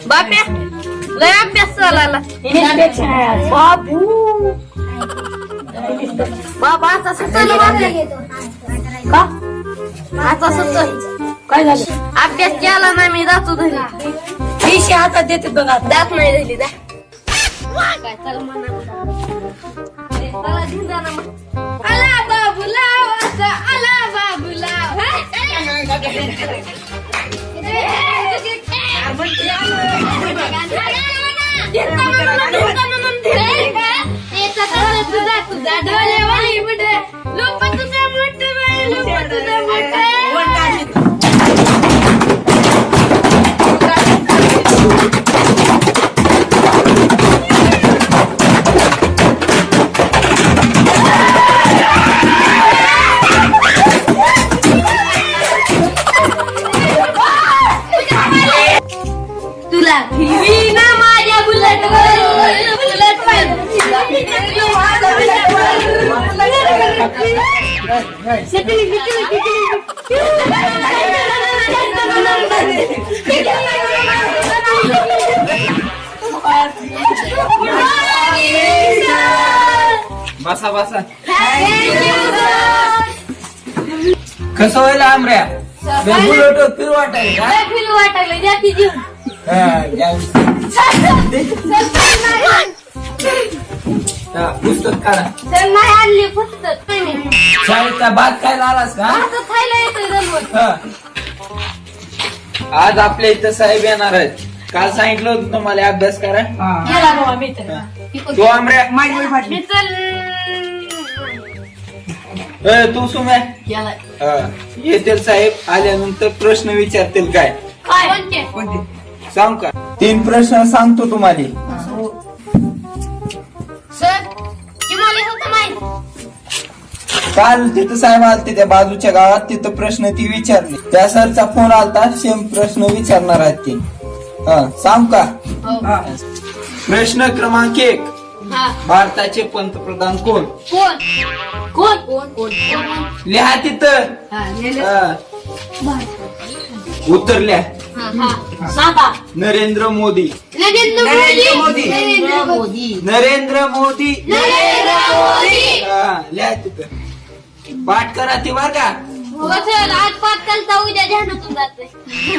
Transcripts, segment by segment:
बाप्या लय अभ्यास चालला बाबू बाबा आता सुचलं का आता सुचलं काय झालं अभ्यास केला नाही मी जातो घरी पैसे हातात देते बघा दात नाही दिली दा काय चल म्हणा आला बाबूला आला बाबूला तुझा डोळ्यावाली बुड लोक तुझ्या मोठ लोक तुझ्या तुला फिरवी ना माझ्या बुलेटवर बसा बसा कसं होईल आमऱ्या बुलेट फिरू वाटायला जाती जीव पुस्तक काढा तर नाही आणली पुस्तक शाळेचा भात खायला आलास का खायला येतोय आज आपल्या इथं साहेब येणार आहेत काल सांगितलं होतं तुम्हाला अभ्यास करा तू आमऱ्या तू सुम्या येतील साहेब आल्यानंतर प्रश्न विचारतील काय सांग का 3 प्रश्न सांगतो तुम्हाला सर तुम्हाला होतं माहित काल तिथं साहेब आलते त्या बाजूच्या गावात तिथं प्रश्न ती विचारली त्या सरचा फोन आलता सेम प्रश्न विचारणार आहेत ते सांग का प्रश्न क्रमांक 1 भारताचे पंतप्रधान कोण कोण कोण कोण कोण लिहा तिथं उत्तर लिहा नरेंद्र मोदी नरेंद्र मोदी नरेंद्र मोदी लिहा तिथं पाठ करा ती बर का आज पाठ करता उद्या ध्यानातून जाते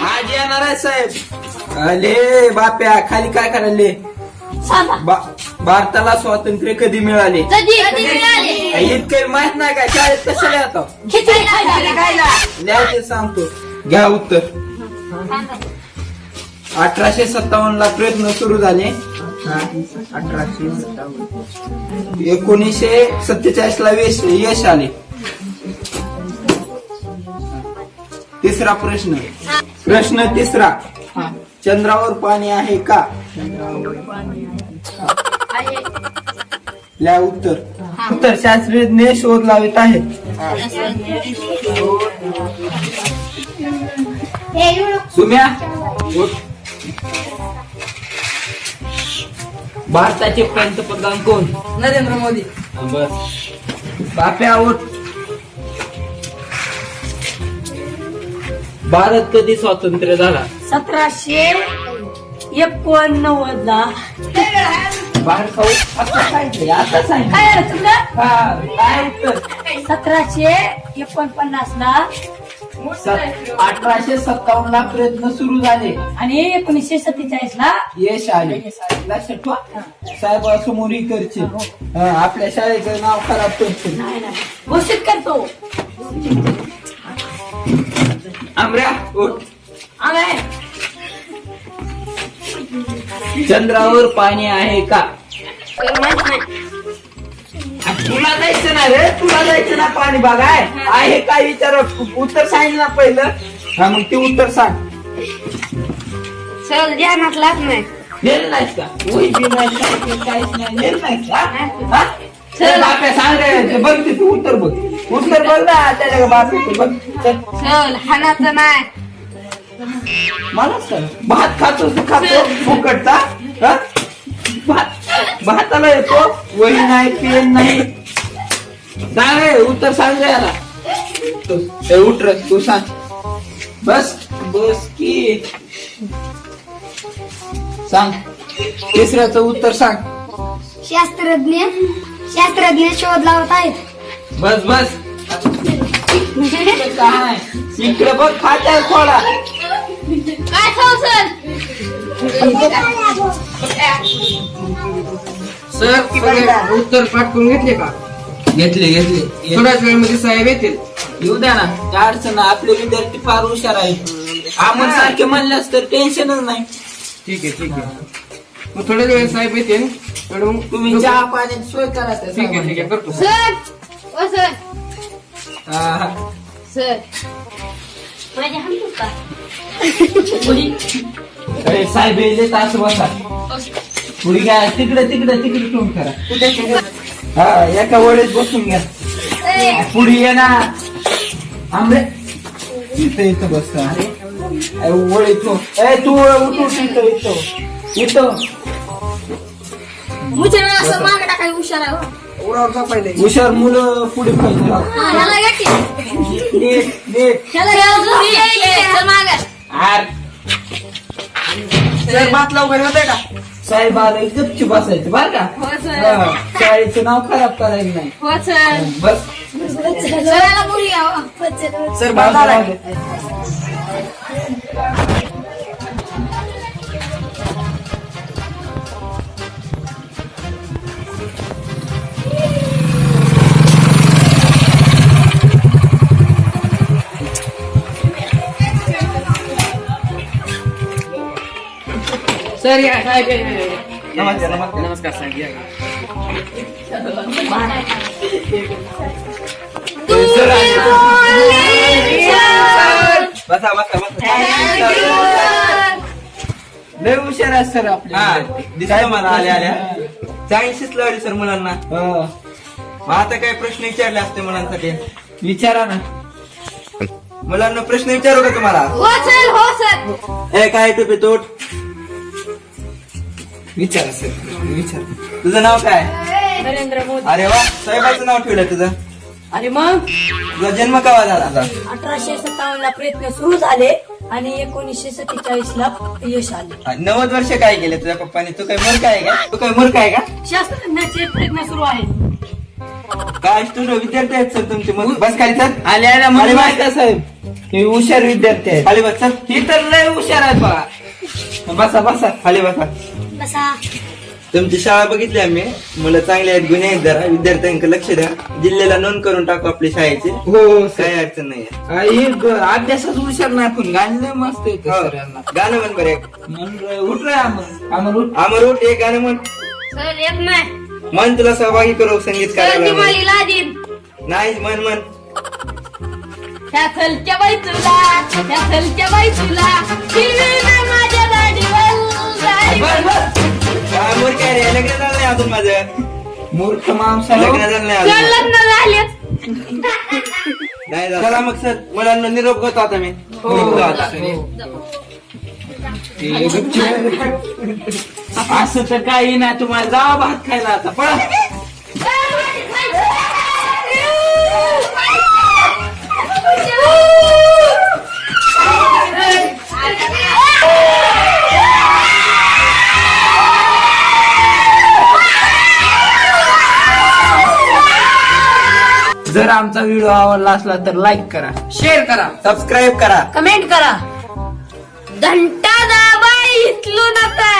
आज येणार आहे साहेब अले बाप्या खाली काय करायले भारताला स्वातंत्र्य कधी मिळाले इतकं माहित नाही का शाळेत कसं लिहतो लिहायचे सांगतो घ्या उत्तर 1857 ला प्रयत्न सुरू झाले 1947 ला यश आले तिसरा प्रश्न तिसरा चंद्रावर पाणी आहे का लिहा उत्तर शास्त्रज्ञ शोध लावित आहेत सुम्या भारताचे पंतप्रधान कोण नरेंद्र मोदी बस बाप्या उठ भारत कधी स्वतंत्र झाला 1789 ला बाहेर खाऊ आता सांगितलं आता सांगितलं काय उत्तर 1749 ला 1857 ला प्रयत्न सुरू झाले आणि 1947 ला यश आले लक्षात ठेवा साहेब समोर करचे आपल्या शाळेचं नाव खराब करते घोषित करतो आमऱ्या उठ चंद्रावर पाणी आहे का तुला जायचं ना रे तुला जायचं ना पाणी बघाय आहे काय विचार उत्तर सांगितलं ना पहिलं मग ते उत्तर सांग सर ध्यानात लाग नाही नेल नाहीस का काहीच नाही नेल नाहीस का चल बाप्या सांग रे बघ ते तू उत्तर बघ ना त्याच्या बाप बघ चल हाणाचं नाही मलाच सांग. भात खातो फुकटचा हा? भाताला येतो वही नाही पेन नाही. सांग उत्तर सांग याला. उठ रे तू सांग. बस बस की सांग. तिसऱ्याचं उत्तर सांग. शास्त्रज्ञ शोध लावत आहेत. बस बस काय इकडे बघ खात्या खोला. काय खाऊ सर? सर उत्तर पाठ करून घेतले का? घेतले थोड्याच वेळेमध्ये साहेब येतील. येऊ द्या ना. काय अडचण नाही. आपले विद्यार्थी फार हुशार आहेत. आम्हाला सारखे म्हणल्यास तर टेन्शनच नाही. ठीक आहे मग थोड्याच वेळेस साहेब येतील. तेवढं मग तुम्ही चहा पाण्याची सोय करा त्या ठीक आहे करतो. सर ओ सर हा. सर माझ्या हाणतो का? अरे साहेब येले तास बसा. पुढे घ्या तिकडे तोंड करा. हा एका वेळेस बसून घ्या. पुढे ये ना. आंबे इथं बस. वळ इथं. तू उठ इथं. मुझे ना असं मागे टाकाय हुशार आहे हो. उरावर जा पहिले. हुशार मुलं पुढे पाहिजे. ह्याला घ्या की. नीट ह्याला घ्या. चल मागे. सर भात लवकर होत का? साहेब आलं गपची बसायचं बरं का. हो सर. हा, शाळेचं नाव खराब करायचं नाही. हो सर. बस सराला पुढे या हो. सर भात आलाय. सर या साहेब नमस्कार साहेब या. बसा लय हुशार आहे सर आपले. दिसलं मला आल्या चाळीसच लावली सर मुलांना. हा, मग आता काय प्रश्न विचारले असते मुलांसाठी? विचारा ना. मुलांना प्रश्न विचारू का तुम्हाला? हो सर. ए काय टोपे तोट, विचारा सर विचार. तुझं नाव काय? नरेंद्र मोदी. अरे वा, साहेबाचं नाव ठेवलं तुझं. आणि मग तुझा जन्म केव्हा झाला? 1857 ला प्रयत्न सुरू झाले आणि 1947 ला यश आले. 90 वर्ष काय केले तुझ्या पप्पाने? तू काय मूर्ख आहे का? तू काय मूर्ख आहे का? शास्त्रज्ञाचे प्रयत्न सुरू आहेत. काय स्टुडंट विद्यार्थी आहेत सर तुमचे? मग बस खाली सर. आले ना मला माहित आहे साहेब. हे हुशार विद्यार्थी आहेत. खाली बस सर. ही तर लय हुशार आहेत बघा. बसा खाली बसा. बसा. तुमची शाळा बघितली आम्ही. मुलं चांगले आहेत, गुन्हे आहेत जरा. विद्यार्थ्यांकडे लक्ष द्या. जिल्ह्याला नोंद करून टाकू आपली शाळेची. हो काही अडचण नाही. हे अभ्यासात हुशार नाही पण गाणं लय मस्त येतं हो. सर यांना. गाणं म्हण बरं एक. उठ रे आम्हाला उठ. आमर उठ एक गाणं म्हण. सर येत नाही. मन तुला सहभागी करू संगीत सर कार्यालयामध्ये. दिवाळीला दिन. नाही म्हण. त्या थलच्या बाई तुला फिरवी ना माझ्या दाढीवर काय मूर्ख आहे रे? लग्न झालं नाही अजून माझं. मूर्ख माणसा लग्न झालं नाही अजून. लग्न झालेत. नाही झालं. चला मग सर, मुलांना निरोप करतो आता मी. निघतो आता. असं तर काही नाही. तुम्हाला जावा भात खायला आता पळा. जर आमचा व्हिडिओ आवडला असला तर लाईक करा, शेअर करा. सबस्क्राईब करा. कमेंट करा. घंटा दाबा इथलू नका.